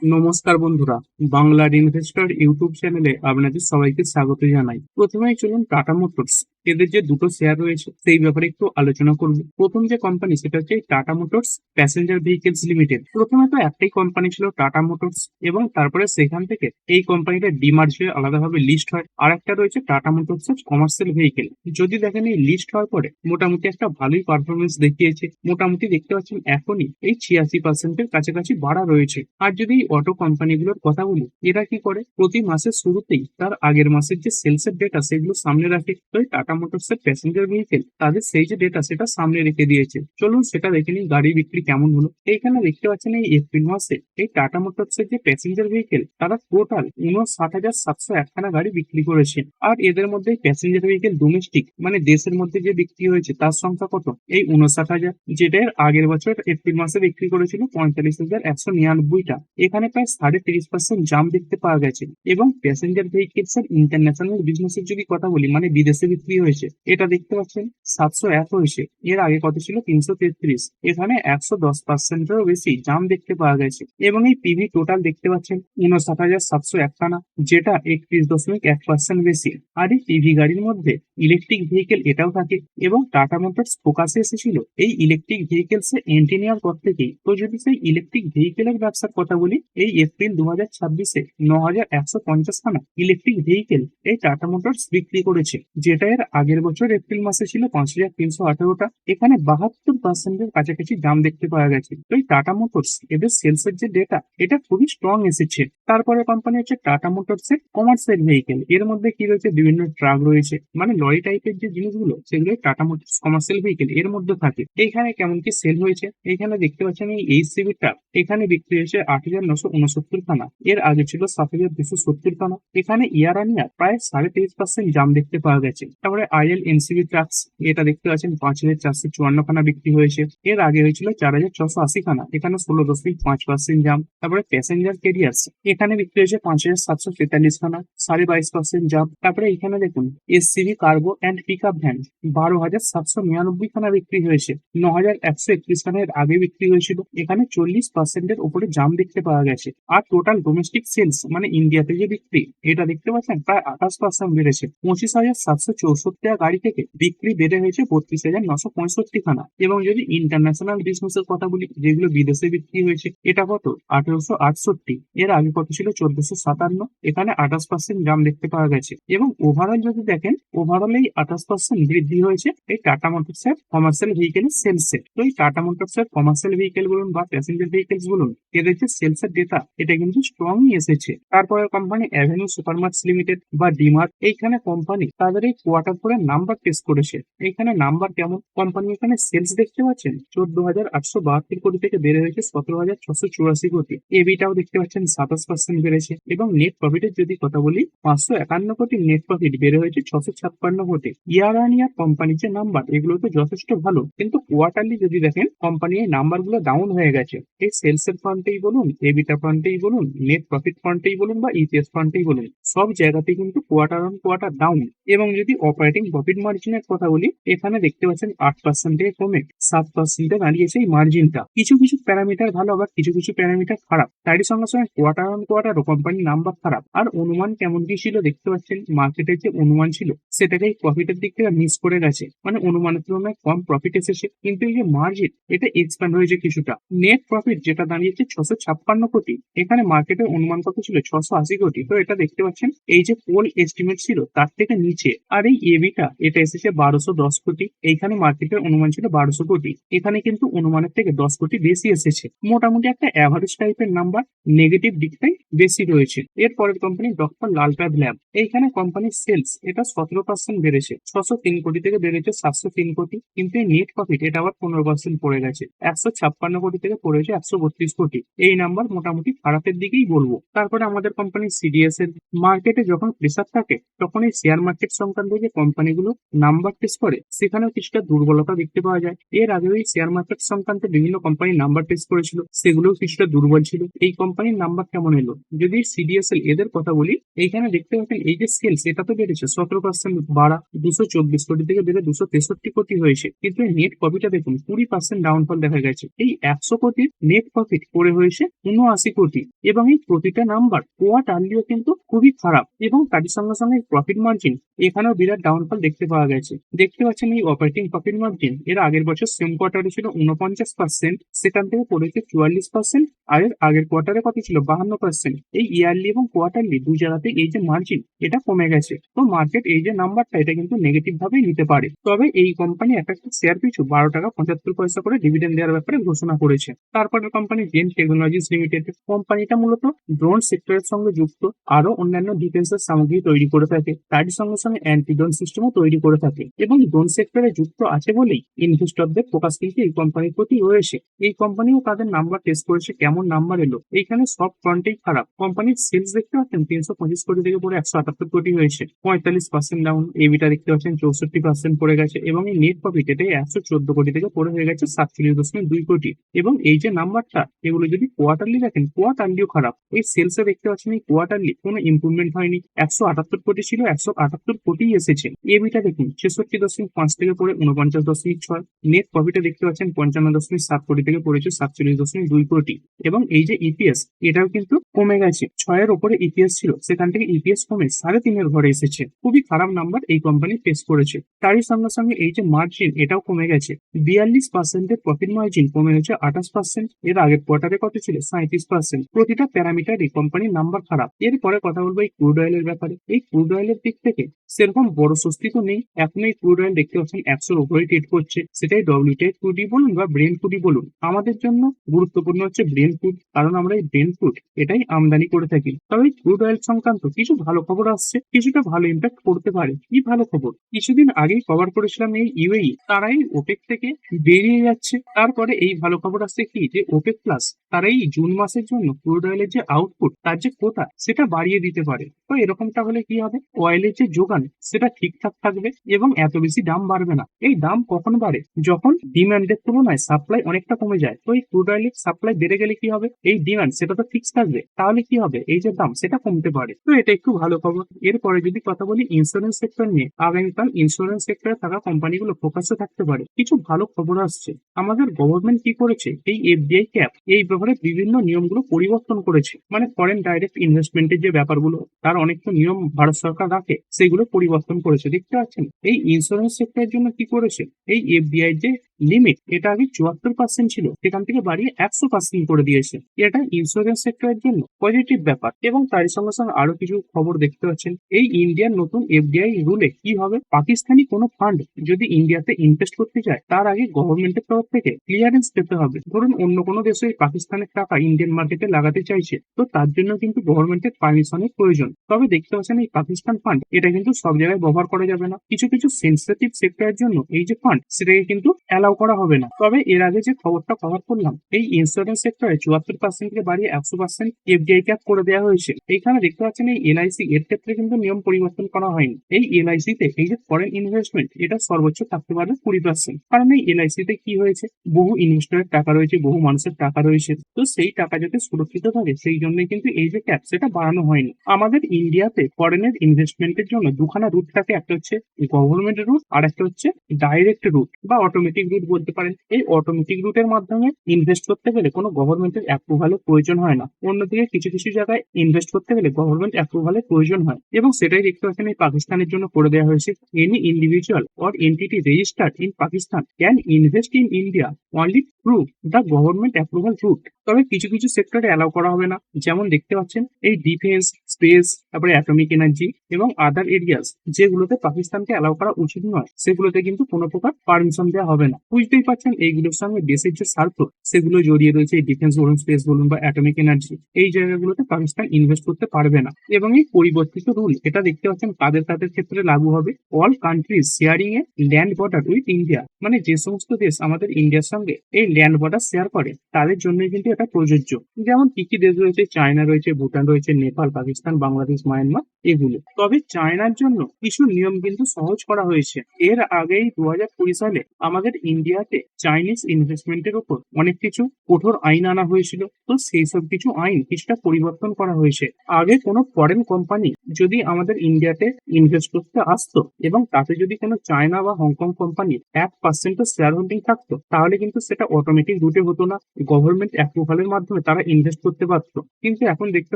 নমস্কার বন্ধুরা, বাংলার ইনভেস্টর ইউটিউব চ্যানেলে আপনাদের সবাইকে স্বাগত জানাই। প্রথমেই চলুন টাটা মোটরস এদের যে দুটো শেয়ার রয়েছে সেই ব্যাপারে একটু আলোচনা করব। প্রথম যে কোম্পানি সেটা হচ্ছে tata motors passenger vehicles limited. প্রথমে তো একটাই কোম্পানি ছিল টাটা মোটরস, এবং তারপরে সেখান থেকে এই কোম্পানিটা ডিমার্জ হয়ে আলাদাভাবে লিস্ট হয়। আর একটা রয়েছে টাটা মোটরস কমার্শিয়াল ভেহিকেল। যদি দেখেন এই লিস্ট হওয়ার পরে মোটামুটি একটা ভালোই পারফরমেন্স দেখিয়েছে। মোটামুটি দেখতে পাচ্ছেন এখনই এই 86%-এর কাছাকাছি বাড়া রয়েছে। আর যদি এই অটো কোম্পানিগুলোর কথা বলি, এরা কি করে প্রতি মাসের শুরুতেই তার আগের মাসের যে সেলস এর ডেটা সেগুলো সামনে রাখে। তো এই টাটা মোটরস এর প্যাসেঞ্জার ভেহিকেল তাদের সেই যে ডেটা সেটা সামনে রেখে দিয়েছে। চলুন সেটা দেখে নিই গাড়ি বিক্রি কেমন হলো। এইখানে দেখতে পাচ্ছেন এই এপ্রিল মাসে এই টাটা মোটরস এর যে প্যাসেঞ্জার ভেহিকেল তারা টোটাল 59,701খানা গাড়ি বিক্রি করেছে। আর এদের মধ্যে প্যাসেঞ্জার ভেহিকেল ডোমেস্টিক মানে দেশের মধ্যে যে বিক্রি হয়েছে তার সংখ্যা কত, এই 59,000, যেটা এর আগের বছর এপ্রিল মাসে বিক্রি করেছিল 45,199টা। এখানে প্রায় 33% জাম্প দেখতে পাওয়া গেছে। এবং প্যাসেঞ্জার ভেহিকেলস এর ইন্টারন্যাশনাল বিজনেসের যদি কথা বলি মানে বিদেশে বিক্রি হয়েছে, এটা দেখতে পাচ্ছেন 701 হয়েছে। এর আগে কত ছিল 333। এখানে 110%-এরও বেশি জাম্প দেখতে পাওয়া গেছে। এবং এই পিভি টোটাল দেখতে পাচ্ছেন 59,701খানা, যেটা 31.1% বেশি। আর এই পিভি গাড়ির মধ্যে ইলেকট্রিক ভেহিকেল এটাও থাকে। এবং টাটা মোটরস ফোকাসে এসেছিল এই ইলেকট্রিক ভেহিকেলস এ এন্ট্রি নেওয়ার পর থেকেই। তো যদি সেই ইলেকট্রিক ভেহিকেলের ব্যবসার কথা বলি, এই এপ্রিল 2026-এ 9,150খানা ইলেকট্রিক ভেহিকেল এই টাটা মোটরস বিক্রি করেছে, যেটা এর আগের বছর এপ্রিল মাসে ছিল 5,318টা। এখানে 72%-এর কাছাকাছি দাম দেখতে পাওয়া গেছে। তো এই টাটা মোটরস এদের সেলস এর যে ডেটা এটা খুবই স্ট্রং এসেছে। তারপরে কোম্পানি হচ্ছে টাটা মোটরস এর কমার্শিয়াল ভেহিকেল। এর মধ্যে কি রয়েছে, বিভিন্ন ট্রাক রয়েছে, মানে লরি টাইপের যে জিনিসগুলো সেগুলো টাটা মোটরস কমার্শিয়াল ভেহিকেল এর মধ্যে থাকে। এইখানে কেমন কি সেল হয়েছে, এইখানে দেখতে পাচ্ছেন এই এইচসিভি ট্রাক এখানে বিক্রি হয়েছে 8,969খানা। এর আগে ছিল 7,270খানা। এখানে ইয়ার অন ইয়ার প্রায় 23.5% জাম দেখতে পাওয়া গেছে। তারপরে আইএল এনসিভি ট্রাকস এটা দেখতে পাচ্ছেন 5,454খানা বিক্রি হয়েছে। এর আগে হয়েছিল 4,680খানা, এখানে 16.5% জাম। তারপরে প্যাসেঞ্জার ক্যারিয়ার্স এখানে বিক্রি হয়েছে 5,743খানা, 22.5% জাম। তারপরে এখানে দেখুন SCV cargo and pick up van 12,799খানা বিক্রি হয়েছে। 9,131খানা এর আগে বিক্রি হয়েছিল, এখানে 40%-এর উপরে জাম দেখতে পাওয়া গেছে। আর টোটাল ডোমেস্টিক সেলস মানে ইন্ডিয়াতে যে বিক্রি এটা দেখতে পাচ্ছেন প্রায় 28% বেড়েছে। 25,764 গাড়ি থেকে বিক্রি বেড়ে হয়েছে 32,965খানা। এবং যদি ইন্টারন্যাশনাল বিজনেসের কথা বলি, যেগুলো বিদেশে বিক্রি হয়েছে, এটা কত 1868। এর আগে কত ছিল 1457, এখানে 28% জাম দেখতে পাওয়া গেছে। এবং ওভারঅল যদি দেখেন, ওভারঅল এই 28% বৃদ্ধি হয়েছে এই টাটা মোটরস এর কমার্শিয়াল ভেহিকেলের সেলসে। তো এই টাটা মোটরস এর কমার্শিয়াল ভেহিকেল বলুন বা প্যাসেঞ্জার ভেহিকেলস বলুন, এদের যে সেলস এর ডেটা এটা কিন্তু স্ট্রংই এসেছে। তারপরে কোম্পানি অ্যাভিনিউ সুপারমার্টস লিমিটেড বা ডিমার্ট, এইখানে কোম্পানি তাদের এই কোয়ার্টার ফোরের নাম্বার টেস্ট করেছে। এইখানে নাম্বার কেমন, কোম্পানি এখানে সেলস দেখতে পাচ্ছেন 14,872 কোটি থেকে বেড়ে হয়েছে 17,684 কোটি। এবিটাও দেখতে পাচ্ছেন 27% বেড়েছে। এবং নেট প্রফিটের যদি কথা বলি, 551 কোটি নেট প্রফিট বেড়ে হয়েছে 656 কোটি। ইয়ার অন ইয়ার কোম্পানির যে নাম্বার এগুলো তো যথেষ্ট ভালো, কিন্তু কোয়ার্টারলি যদি দেখেন কোম্পানি এই নাম্বার গুলো ডাউন হয়ে গেছে। এই সেলস এর ফ্রন্টেই বলুন, এবিটা ফ্রন্টেই বলুন, নেট প্রফিট ফ্রন্টেই বলুন বা ইপিএস ফ্রন্টেই বলুন, সব জায়গাতেই কিন্তু কোয়ার্টার অন কোয়ার্টার ডাউন। এবং যদি অপারেটিং প্রফিট মার্জিনের কথা বলি, এখানে দেখতে পাচ্ছেন 8% কমে 7%-এ দাঁড়িয়েছে এই মার্জিনটা। কিছু কিছু প্যারামিটার ভালো, আবার কিছু কিছু প্যারামিটার খারাপ। তারই সঙ্গে সঙ্গে কোয়ার্টার অন কোয়ার্টারও কোম্পানির নাম্বার খারাপ। আর অনুমান কেমন কি ছিল দেখতে পাচ্ছেন, মার্কেটের যে অনুমান ছিল সেটাকে প্রফিটের দিক থেকে মিস করে গেছে, মানে অনুমানের তুলনায় কম প্রফিট এসেছে। কিন্তু এই যে মার্জিন এটা এক্সপ্যান্ড হয়েছে কিছুটা। নেট প্রফিট যেটা দাঁড়িয়েছে 656 কোটি, এখানে মার্কেটের অনুমান কত ছিল 680 কোটি। তো এটা দেখতে পাচ্ছেন এই যে পোল এস্টিমেট ছিল তার থেকে নিচে। আর এই এবিটা এটা এসেছে 1,210 কোটি, এইখানে মার্কেটের অনুমান ছিল 1,200 কোটি, এখানে কিন্তু অনুমানের থেকে 10 কোটি বেশি এসেছে। মোটামুটি একটা অ্যাভারেজ টাইপের নাম্বার, নেগেটিভ দিকটাই বেশি রয়েছে। এরপরের কোম্পানি ডক্টর লাল প্যাথ ল্যাব, এইখানে কোম্পানির সেলস এটা 17% বেড়েছে, 603 কোটি থেকে বেড়েছে 703 কোটি। কিন্তু এই নেট প্রফিট এটা আবার 15% পড়ে গেছে, 156 কোটি থেকে পড়েছে 132 কোটি। এই নাম্বার মোটামুটি খারাপের দিকেই বলবো। তারপরে আমাদের কোম্পানি সিডিএস এর মার্কেটে যখন প্রেসার থাকে তখন এই শেয়ার মার্কেট সংক্রান্ত যে কোম্পানিগুলো নাম্বার টেস্ট করে সেখানেও কিছুটা দুর্বলতা দেখতে পাওয়া যায়। এর আগেও এই শেয়ার মার্কেট সংক্রান্ত বিভিন্ন কোম্পানির নাম্বার টেস্ট করেছিল, সেগুলোও কিছুটা দুর্বল ছিল। এই কোম্পানির নাম্বার কেমন এলো? যদি সিডিএসএল এদের কথা বলি, এইখানে দেখতে পাচ্ছেন এই যে সেলস এটা তো বেড়েছে 17% বাড়া, 224 কোটি থেকে বেড়ে 263 কোটি হয়েছে, কিন্তু এই নেট প্রফিটটা দেখুন 20% ডাউনফল দেখা গেছে। এই 100 কোটির নেট প্রফিট করে হয়েছে 79 কোটি, এবং এই প্রতিটা নাম্বার কোয়ার্টারলিও কিন্তু খুবই খারাপ, এবং তার সঙ্গে সঙ্গে প্রফিট মার্জিন এখানেও বিরাট ডাউনফল দেখতে পাওয়া গেছে। দেখতে পাচ্ছেন এই অপারেটিং প্রফিট মার্জিন এর আগের বছর সেম কোয়ার্টারে ছিল 49%, সেখান থেকে পড়েছে 44%, আর এর আগের কোয়ার্টারে কত ছিল 52%। এই ইয়ারলি এবং কোয়ার্টারলি দুই জায়গাতে এই যে মার্জিন এটা কমে গেছে। তো মার্কেট এই যে নাম্বারটা এটা কিন্তু নেগেটিভ ভাবেই নিতে পারে। তবে এই কোম্পানি একটা শেয়ার পিছু 12 টাকা 75 পয়সা করে ডিভিডেন্ড দেওয়ার ব্যাপারে ঘোষণা করেছে। তারপরে কোম্পানি জেন টেকনোলজিস লিমিটেড, কোম্পানিটা মূলত ড্রোন সেক্টরের সঙ্গে যুক্ত, আরো অন্যান্য ডিফেন্সের সামগ্রী তৈরি করে থাকে, তার সঙ্গে সঙ্গে অ্যান্টি ড্রোন সিস্টেমও তৈরি করে থাকে, এবং ড্রোন সেক্টরে যুক্ত আছে বলেই ইনভেস্টরদের ফোকাস কিন্তু এই কোম্পানির প্রতি রয়েছে। এই কোম্পানিও তাদের নাম্বার টেস্ট করেছে, কেমন নাম্বার এলো? এইখানে সব ফ্রন্টেই খারাপ। কোম্পানির সেলস দেখতে পাচ্ছেন 325 কোটি থেকে পরে 178 কোটি হয়েছে, 45% ডাউন। এবিটা দেখতে পাচ্ছেন 64% পড়ে গেছে, এবং এই নেট প্রফিট এটাই 114 কোটি থেকে পড়ে হয়ে গেছে 47.2 কোটি। এবং এই যে নাম্বারটা এগুলো যদি কোয়ার্টারলি দেখেন, কোয়ার্টারলিও খারাপ। এই সেলসে দেখতে পাচ্ছেন এই কোয়ার্টারলি কোনো ইম্প্রুভমেন্ট হয়নি, 178 কোটি ছিল 178 কোটি এসেছে। এবিটা দেখুন 66.5 থেকে পড়ে 49.6। নেট প্রফিটে দেখতে পাচ্ছেন 55.7 কোটি থেকে পড়েছে 47.2 কোটি। এবং এই যে ইপিএস এটাও কিন্তু কমে গেছে, 6 এর উপরে ইপিএস ছিল, সেখান থেকে ইপিএস কমে 3.5 ঘরে এসেছে। খুবই খারাপ নাম্বার এই কোম্পানি ফেস করেছে। তারই সঙ্গে সঙ্গে এই যে মার্জিন এটাও কমে গেছে, 42% প্রফিট মার্জিন কমে হয়েছে 28%। এর আগের কোয়ার্টারে কত ছিল 37%। প্রতিটা প্যারামিটারই কোম্পানির নাম্বার খারাপ। এরপরে কথা বলবো এই ক্রুড অয়েলের ব্যাপারে। এই ক্রুড অয়েলের দিক থেকে সেরকম বড় স্বস্তি তো নেই। এখন এই ক্রুড অয়েল দেখতে পাচ্ছেন 100-র উপরে ট্রেড করছে, সেটাই ডব্লিউটিআই ক্রুডই বলুন বা ব্রেন্ট ক্রুডই বলুন। আমাদের জন্য গুরুত্বপূর্ণ হচ্ছে ব্রেন্ট ক্রুড, কারণ আমরা এই ব্রেন্ট ক্রুড এটাই আমদানি করে থাকি। তবে এই ক্রুড অয়েল সংক্রান্ত কিছু ভালো খবর আসছে, কিছুটা ভালো ইম্প্যাক্ট করতে পারে। কি ভালো খবর? কিছুদিন আগেই কভার করেছিলাম এই ইউএই তারাই ওপেক থেকে বেরিয়ে যাচ্ছে। তারপরে এই ভালো খবর আসছে কি, যে ওপেক প্লাস তারা এই জুন মাসের জন্য ক্রুড অয়েলের যে আউটপুট তার যে কোটা সেটা বাড়িয়ে দিতে পারে। তো এরকমটা হলে কি হবে, অয়েলের যে যোগান সেটা ঠিকঠাক থাকবে এবং এত বেশি দাম বাড়বে না। এই দাম কখন বাড়ে? যখন ডিমান্ডের তুলনায় সাপ্লাই অনেকটা কমে যায়। তো এই ক্রুড অয়েলের সাপ্লাই বেড়ে গেলে কি হবে, এই ডিমান্ড সেটা তো ফিক্স থাকবে, তাহলে কি হবে, এই যে দাম সেটা কমতে পারে। তো এটা একটু ভালো খবর। এরপরে যদি কথা বলি ইন্স্যুরেন্স সেক্টর নিয়ে, আগামীকাল ইন্স্যুরেন্স সেক্টরে থাকা কোম্পানিগুলো ফোকাসে থাকতে পারে। কিছু ভালো খবর আসছে। আমাদের গভর্নমেন্ট কি করেছে, এই এফডিআই ক্যাপ এই ব্যাপারে বিভিন্ন নিয়মগুলো পরিবর্তন করেছে। মানে ফরেন ডাইরেক্ট ইনভেস্টমেন্টের যে ব্যাপারগুলো তার অনেকটা নিয়ম ভারত সরকার রাখে, সেগুলো পরিবর্তন করেছে। দেখতে পাচ্ছেন এই ইন্স্যুরেন্স সেক্টরের জন্য কি করেছে, এই এফডিআই যে লিমিট এটা আগে 74% ছিল, সেখান থেকে বাড়িয়ে 100% করে দিয়েছে। এটা ইন্স্যুরেন্স সেক্টরের জন্য পজিটিভ ব্যাপার। এবং তার সঙ্গে সঙ্গে আরো কিছু খবর দেখতে পাচ্ছেন, এই ইন্ডিয়ার নতুন এফডিআই রুলে কি হবে, পাকিস্তানি কোনো ফান্ড যদি ইন্ডিয়াতে ইনভেস্ট করতে যায় তার আগে গভর্নমেন্টের তরফ থেকে ক্লিয়ারেন্স পেতে হবে। ধরুন অন্য কোনো দেশে পাকিস্তানের টাকা ইন্ডিয়ান মার্কেটে লাগাতে চাইছে, তো তার জন্য কিন্তু গভর্নমেন্টের পারমিশনের প্রয়োজন। তবে দেখতে পাচ্ছেন এই পাকিস্তান ফান্ড এটা কিন্তু সব জায়গায় ব্যবহার করা যাবে না। কিছু কিছু সেন্সিটিভ সেক্টরের জন্য এই যে ফান্ড সেটাকে কিন্তু অ্যালাউ করা হবে না। তবে এর আগে যে খবরটা কভার করলাম, এই ইন্স্যুরেন্স সেক্টরে 74% থেকে বাড়িয়ে 100% এফডিআই ক্যাপ করে দেওয়া হয়েছে। এইখানে দেখতে পাচ্ছেন এই এলআইসি এর ক্ষেত্রে কিন্তু নিয়ম পরিবর্তন করা হয়নি। এই এলআইসি তে এই যে ফরেন ইনভেস্টমেন্ট এটা সর্বোচ্চ থাকতে পারে 20%। কারণ এই এলআইসি তে কি হয়েছে, বহু ইনভেস্টরের টাকা রয়েছে, বহু মানুষের টাকা রয়েছে, তো সেই টাকা যাতে সুরক্ষিত থাকে সেই জন্যই কিন্তু এই যে ক্যাপ সেটা বাড়ানো হয়নি। আমাদের ইন্ডিয়াতে ফরেনের ইনভেস্টমেন্টের জন্য দুখানা রুট থাকে, একটা হচ্ছে গভর্নমেন্ট রুট আর একটা হচ্ছে ডাইরেক্ট রুট বা অটোমেটিক রুট বলতে পারেন। এই অটোমেটিক রুটের মাধ্যমে ইনভেস্ট করতে গেলে কোনো গভর্নমেন্টের অ্যাপ্রুভালের প্রয়োজন হয় না। অন্যদিকে কিছু কিছু জায়গায় ইনভেস্ট করতে গেলে গভর্নমেন্ট অ্যাপ্রুভালের প্রয়োজন হয়, এবং সেটাই দেখতে পাচ্ছেন এই পাকিস্তানের জন্য করে দেওয়া হয়েছে। Any individual or entity registered in Pakistan can invest in India only through the government approval route. তবে কিছু কিছু সেক্টরে অ্যালাউ করা হবে না, যেমন দেখতে পাচ্ছেন এই ডিফেন্স, স্পেস, তারপরে অ্যাটমিক এনার্জি এবং আদার এরিয়াস যেগুলোতে পাকিস্তানকে অ্যালাউ করা উচিত নয়, সেগুলোতে কিন্তু কোনো প্রকার পারমিশন দেওয়া হবে না। বুঝতেই পারছেন এইগুলোর সঙ্গে দেশের যে স্বার্থ সেগুলো জড়িয়ে রয়েছে। এই ডিফেন্স বলুন, স্পেস বলুন বা অ্যাটমিক এনার্জি, এই জায়গাগুলোতে পাকিস্তান ইনভেস্ট করতে পারবে না। এবং এই পরিবর্তিত রুল এটা দেখতে পাচ্ছেন কাদের কাদের ক্ষেত্রে লাগু হবে। All countries sharing A land border with India, মানে যে সমস্ত দেশ আমাদের ইন্ডিয়ার সঙ্গে এই ল্যান্ড বর্ডার শেয়ার করে তাদের জন্যই কিন্তু এটা প্রযোজ্য। যেমন কি কি দেশ রয়েছে, চায়না রয়েছে, ভুটান রয়েছে, নেপাল, পাকিস্তান, বাংলাদেশ, মায়ানমার, এগুলো। তবে চায়নার জন্য কিছু নিয়ম কিন্তু সহজ করা হয়েছে। এর আগেই 2020 সালে আমাদের ইন্ডিয়াতে চাইনিজ ইনভেস্টমেন্টের উপর অনেক কিছু কঠোর আইন আনা হয়েছিল। তো সেই সব কিছু আইন কিছুটা পরিবর্তন করা হয়েছে। আগে কোনো ফরেন কোম্পানি যদি আমাদের ইন্ডিয়াতে ইনভেস্ট করতে আসতো এবং তাতে যদি কোনো চায়না বা হংকং কোম্পানির 1% শেয়ার হোল্ডিং থাকতো, তাহলে কিন্তু সেটা অটোমেটিক রুটে হতো না, গভর্নমেন্ট অ্যাপ্রুভালের মাধ্যমে তারা ইনভেস্ট করতে পারতো। কিন্তু এখন দেখতে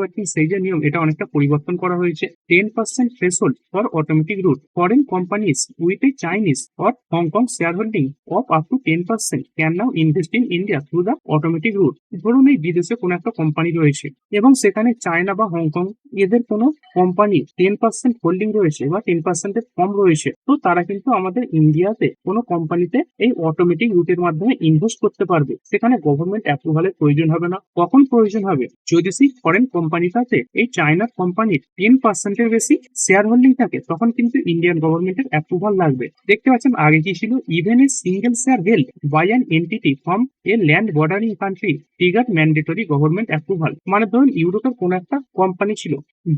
পাচ্ছি সেই যে নিয়ম এটা অনেকটা পরিবর্তন করা হয়েছে। 10% threshold for automatic route. Foreign companies with a Chinese or Hong Kong shareholding of up to 10% can now invest in India through the automatic route. ধরুন এই বিদেশে কোনো একটা কোম্পানি রয়েছে এবং সেখানে চায়না বা হংকং এদের কোনো কোম্পানি 10% হোল্ডিং রয়েছে বা 10% এর কম রয়েছে, তো তারা কিন্তু আমাদের ইন্ডিয়াতে কোনো কোম্পানিতে এই অটোমেটিক রুটের মাধ্যমে ইনভেস্ট করতে পারবে। সেখানে গভর্নমেন্ট অ্যাপ্রুভালের প্রয়োজন হবে না। কখন প্রয়োজন হবে? যদি সেই ফরেন কোম্পানিটাতে এই চায়নার কোম্পানির 10% এর বেশি শেয়ার হোল্ডিং থাকে, তখন কিন্তু ইন্ডিয়ান গভর্নমেন্টের অ্যাপ্রুভাল লাগবে। দেখতে পাচ্ছেন আগে কি ছিল, even a single share held by an entity from a land bordering country trigger mandatory government approval. মানে ধরুন ইউরোপের কোন একটা কোম্পানি ছিল,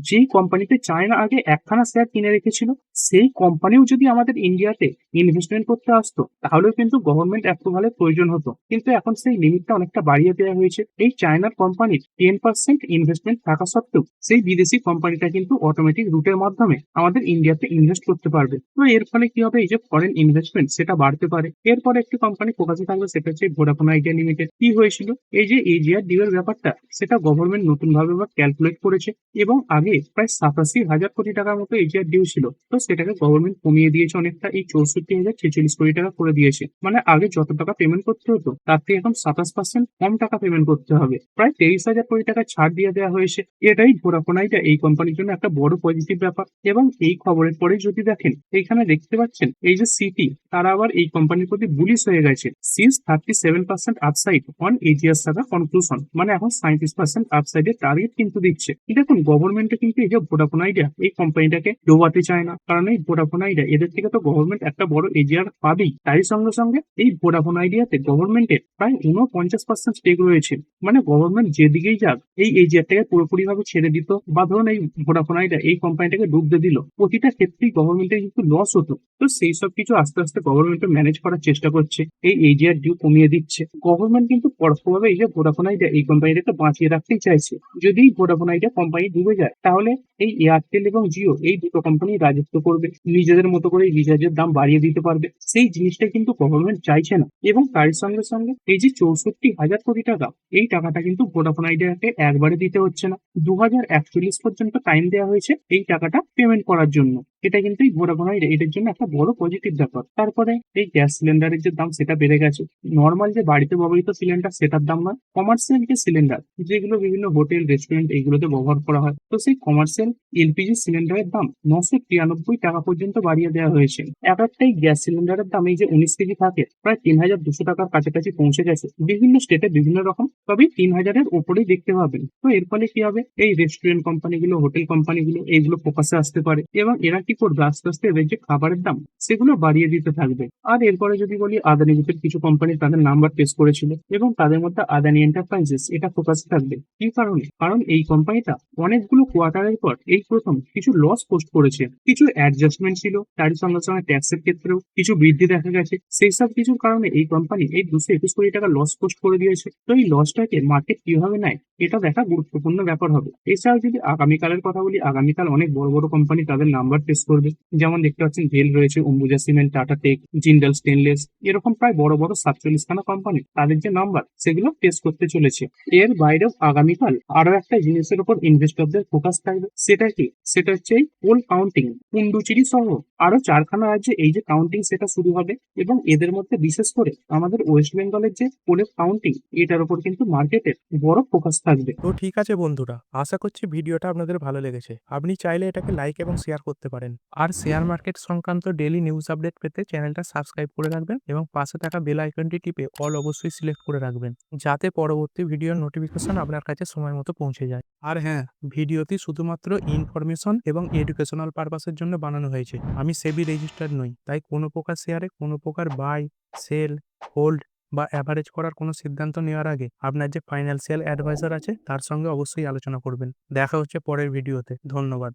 যেই কোম্পানিতে চায়না আগে একখানা শেয়ার কিনে রেখেছিল, সেই কোম্পানিও যদি আমাদের ইন্ডিয়াতে ইনভেস্টমেন্ট করতে আসতো তাহলেও কিন্তু গভর্নমেন্ট অ্যাপ্রুভালের প্রয়োজন হতো। কিন্তু এখন সেই লিমিটটা অনেকটা বাড়িয়ে দেওয়া হয়েছে। এই চায়নার কোম্পানির 10% ইনভেস্টমেন্ট থাকা সত্ত্বেও সেই বিদেশি কোম্পানিটা কিন্তু অটোমেটিক রুটের মাধ্যমে আমাদের ইন্ডিয়াতে ইনভেস্ট করতে পারবে। তো এর ফলে কি হবে, এই যে ফরেন ইনভেস্টমেন্ট সেটা বাড়তে পারে। এরপরে একটি কোম্পানি ফোকাসে থাকবে, সেটা হচ্ছে ভোডাফোন আইডিয়া লিমিটেড। কি হয়েছিল, এই যে এজিআর ডিউ এর ব্যাপারটা সেটা গভর্নমেন্ট নতুন ভাবে ক্যালকুলেট করেছে এবং আগে প্রায় 87,000 কোটি টাকার মতো এজিআর ডিউ ছিল, তো সেটাকে গভর্নমেন্ট কমিয়ে দিয়েছে অনেকটা, এই 64,046 কোটি টাকা করে দিয়েছে। মানে আগে যত টাকা পেমেন্ট করতে হতো তার থেকে এখন 27% কম টাকা পেমেন্ট করতে হবে, প্রায় 23,000 কোটি টাকা ছাড় দিয়ে দেওয়া হয়েছে। এটাই ভোডাফোন আইডিয়া এই কোম্পানির জন্য একটা বড় পজিটিভ ব্যাপার। এবং এই খবরের পরে যদি দেখেন, এইখানে দেখতে পাচ্ছেন এই যে সিটি, তারা আবার এই কোম্পানির প্রতি বুলিশ হয়ে গেছে। সিজ 37% upside on AGR Saga conclusion, মানে এখন 37% আপসাইডের টার্গেট কিন্তু দিচ্ছে। দেখুন গভর্নমেন্টে কিন্তু এই যে ভোডাফোন আইডিয়া এই কোম্পানিটাকে ডোবাতে চায় না, কারণ এই ভোডাফোন আইডিয়া এদের থেকে তো গভর্নমেন্ট একটা বড় এজিআর পাবেই। তাই সঙ্গে সঙ্গে এই ভোডাফোন আইডিয়াতে গভর্নমেন্টের প্রায় 49% স্টেক রয়েছে। মানে গভর্নমেন্ট যেদিকেই যাক এই এজিআরটাকে পুরোপুরি ভাবে ছেড়ে দিত বা ধরুন এই ভোডাফোন আইডিয়া এই কোম্পানিটাকে ডুবতে দিল, প্রতিটা ক্ষেত্রেই গভর্নমেন্টের কিন্তু লস হতো। তো সেই সব কিছু আস্তে আস্তে গভর্নমেন্ট ম্যানেজ করার চেষ্টা করছে, এই এজিআর ডিউ কমিয়ে দিচ্ছে। গভর্নমেন্ট কিন্তু পরোক্ষভাবে এই যে ভোডাফোন আইডিয়া এই কোম্পানিটাকে বাঁচিয়ে রাখতেই চাইছে। যদি ভোডাফোন আইডিয়া কোম্পানি ডুবে যায় তাহলে এই এয়ারটেল এবং জিও এই দুটো কোম্পানি রাজত্ব করবে, নিজেদের মতো করে রিচার্জের দাম বাড়িয়ে দিতে পারবে। সেই জিনিসটা কিন্তু গভর্নমেন্ট চাইছে না। এবং তার সঙ্গে সঙ্গে এই যে 64,000 কোটি টাকা, এই টাকাটা কিন্তু ভোডাফোন আইডিয়াকে একবারে দিতে হচ্ছে না, 2041 পর্যন্ত টাইম দেওয়া হয়েছে এই টাকাটা পেমেন্ট করার জন্য। এটা কিন্তু এই ভোডাফোন আইডিয়া এটার জন্য একটা বড় পজিটিভ ব্যাপার। তারপরে এই গ্যাস সিলিন্ডারের যে দাম সেটা বেড়ে গেছে। নর্মাল যে বাড়িতে ব্যবহৃত সিলিন্ডার সেটার দাম নয়, কমার্শিয়াল যে সিলিন্ডার যেগুলো বিভিন্ন হোটেল রেস্টুরেন্ট এইগুলোতে ব্যবহার করা হয়, তো সেই কমার্শিয়াল এলপিজি সিলিন্ডারের দাম 993 টাকা পর্যন্ত বাড়িয়ে দেওয়া হয়েছে। এক একটাই গ্যাস সিলিন্ডারের দাম এই যে 19 কেজি থাকে প্রায় 3,200 টাকার কাছাকাছি পৌঁছে গেছে। বিভিন্ন স্টেটে বিভিন্ন রকম, তবে 3,000-এর উপরেই দেখতে পাবেন। তো এর ফলে কি হবে, এই রেস্টুরেন্ট কোম্পানিগুলো, হোটেল কোম্পানিগুলো এইগুলো ফোকাসে আসতে পারে এবং এরা কি করবে, আস্তে আস্তে এদের যে খাবারের দাম সেগুলো বাড়িয়ে দিতে থাকবে। আর এরপরে যদি বলি, আদানি গ্রুপের কিছু কোম্পানি তাদের নাম্বার টেস্ট করেছিল এবং তাদের মধ্যে আদানি এন্টারপ্রাইজেস এটা ফোকাসে থাকবে। কি কারণে? কারণ এই কোম্পানিটা অনেকগুলো কোয়ার্টারের পর এই প্রথম কিছু লস পোস্ট করেছে। কিছু অ্যাডজাস্টমেন্ট ছিল, তার সঙ্গে সঙ্গে ট্যাক্সের ক্ষেত্রেও কিছু বৃদ্ধি দেখা গেছে। সেই সব কিছুর কারণে এই কোম্পানি এই 221 কোটি টাকা লস পোস্ট করে দিয়েছে। তো এই লসটাকে মার্কেট কিভাবে নেয় এটা দেখা গুরুত্বপূর্ণ ব্যাপার হবে। এছাড়াও যদি আগামীকালের কথা বলি, আগামীকাল অনেক বড় বড় কোম্পানি তাদের নাম্বার টেস্ট করবে। যেমন দেখতে পাচ্ছেন ভেল রয়েছে, Ambuja cement, Tata tech, Jindal stainless, এরকম প্রায় বড় বড় 47খানা কোম্পানি তাদের যে নাম্বার সেগুলো টেস্ট করতে চলেছে। এর বাইরেও আগামীকাল আরো একটা জিনিসের উপর ইনভেস্টরদের ফোকাস থাকবে। সেটা কি? সেটা হচ্ছে এই পোল কাউন্টিং। পুন্ডুচেরি সহ আরো 4খানা রাজ্যে এই যে কাউন্টিং সেটা শুরু হবে এবং এদের মধ্যে বিশেষ করে আমাদের ওয়েস্ট বেঙ্গলের যে পোলের কাউন্টিং, এটার উপর কিন্তু মার্কেটের বড় ফোকাস থাকবে। থাকবে। তো ঠিক আছে বন্ধুরা, আশা করছি ভিডিওটা আপনাদের ভালো লেগেছে। আপনি চাইলে এটাকে লাইক এবং শেয়ার করতে পারেন। আর শেয়ার মার্কেট সংক্রান্ত ডেইলি নিউজ আপডেট পেতে চ্যানেলটা সাবস্ক্রাইব করে রাখবেন এবং পাশে থাকা বেল আইকনটি টিপে অল অবশ্যই সিলেক্ট করে রাখবেন, যাতে পরবর্তী ভিডিওর নোটিফিকেশন আপনার কাছে সময় মতো পৌঁছে যায়। আর হ্যাঁ, ভিডিওটি শুধুমাত্র ইনফরমেশন এবং এডুকেশনাল পারপাসের জন্য বানানো হয়েছে। আমি সেবি রেজিস্টার্ড নই, তাই কোনো প্রকার শেয়ারে কোনো প্রকার বাই, সেল, হোল্ড বা অ্যাভারেজ করার কোনো সিদ্ধান্ত নেওয়ার আগে আপনার যে ফাইন্যান্সিয়াল অ্যাডভাইজার আছে তার সঙ্গে অবশ্যই আলোচনা করবেন। দেখা হচ্ছে পরের ভিডিওতে। ধন্যবাদ।